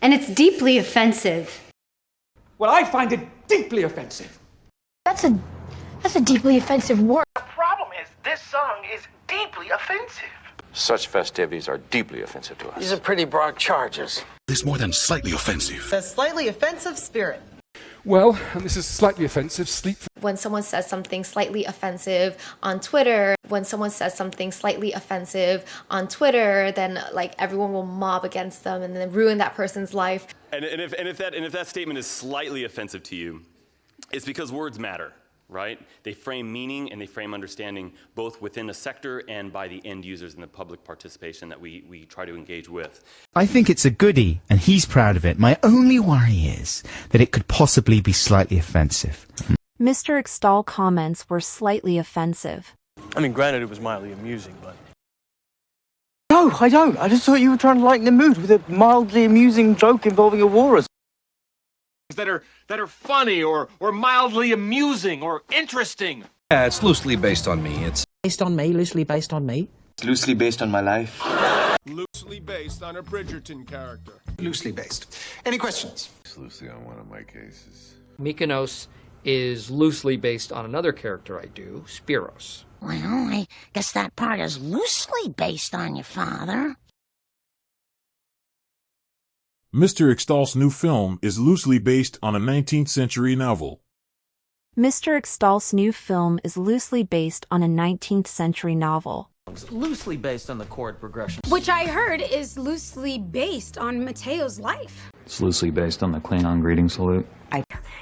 And it's deeply offensive. Well, I find it deeply offensive. That's a deeply offensive word. The problem is this song is deeply offensive. Such festivities are deeply offensive to us. These are pretty broad charges. It's more than slightly offensive. The slightly offensive spirit. Well, and this is slightly offensive, sleep. When someone says something slightly offensive on Twitter, then like everyone will mob against them and then ruin that person's life. And if that statement is slightly offensive to you, it's because words matter, right? They frame meaning and they frame understanding both within a sector and by the end users and the public participation that we try to engage with. I think it's a goodie, and he's proud of it. My only worry is that it could possibly be slightly offensive. Mr. Extall comments were slightly offensive. I mean, granted, it was mildly amusing, but... No, I don't. I just thought you were trying to lighten the mood with a mildly amusing joke involving a walrus. That are funny or mildly amusing or interesting. Yeah, it's loosely based on me. It's based on me, loosely based on me. It's loosely based on my life. Loosely based on a Bridgerton character. Loosely based. Any questions? It's loosely on one of my cases. Mykonos is loosely based on another character I do, Spiros. Well, I guess that part is loosely based on your father. Mr. Extall's new film is loosely based on a 19th century novel. Mr. Extall's new film is loosely based on a 19th century novel. It's loosely based on the chord progression. Which I heard is loosely based on Mateo's life. It's loosely based on the Klingon greeting salute.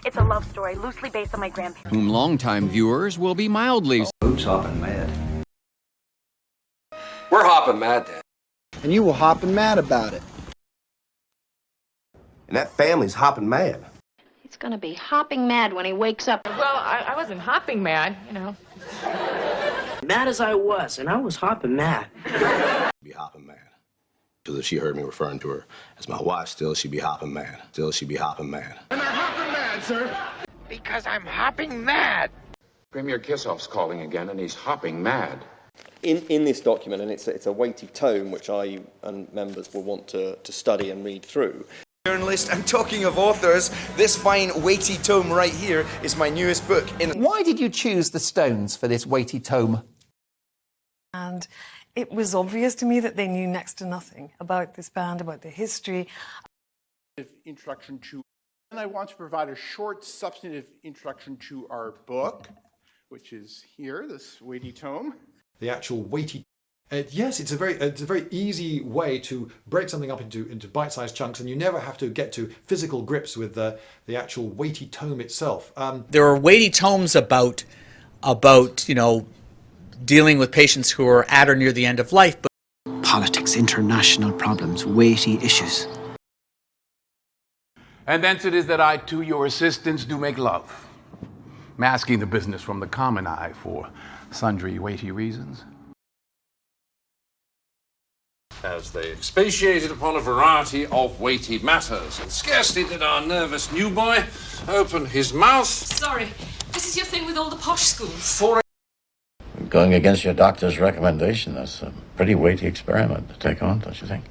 It's a love story loosely based on my grandparents. Whom longtime viewers will be mildly... Who's hopping mad? We're hopping mad, Dad. And you were hopping mad about it. And that family's hopping mad. He's gonna be hopping mad when he wakes up. Well, I wasn't hopping mad, you know. Mad as I was, and I was hopping mad. Be hopping mad. Because if she heard me referring to her as my wife, still she'd be hopping mad. Still she'd be hopping mad. And I'm hopping mad, sir. Because I'm hopping mad. Premier Kissoff's calling again, and he's hopping mad. In this document, and it's a weighty tome which I and members will want to study and read through. Journalist, and talking of authors, this fine weighty tome right here is my newest book. Why did you choose the Stones for this weighty tome? And it was obvious to me that they knew next to nothing about this band, about the history. Introduction to, and I want to provide a short, substantive introduction to our book, which is here, this weighty tome. The actual weighty. Yes, it's a very easy way to break something up into bite-sized chunks, and you never have to get to physical grips with the actual weighty tome itself. There are weighty tomes about dealing with patients who are at or near the end of life. But politics, international problems, weighty issues. And thence it is that I, to your assistance, do make love, masking the business from the common eye for sundry weighty reasons. As they expatiated upon a variety of weighty matters, and scarcely did our nervous new boy open his mouth. Sorry, this is your thing with all the posh schools. Going against your doctor's recommendation, that's a pretty weighty experiment to take on, don't you think?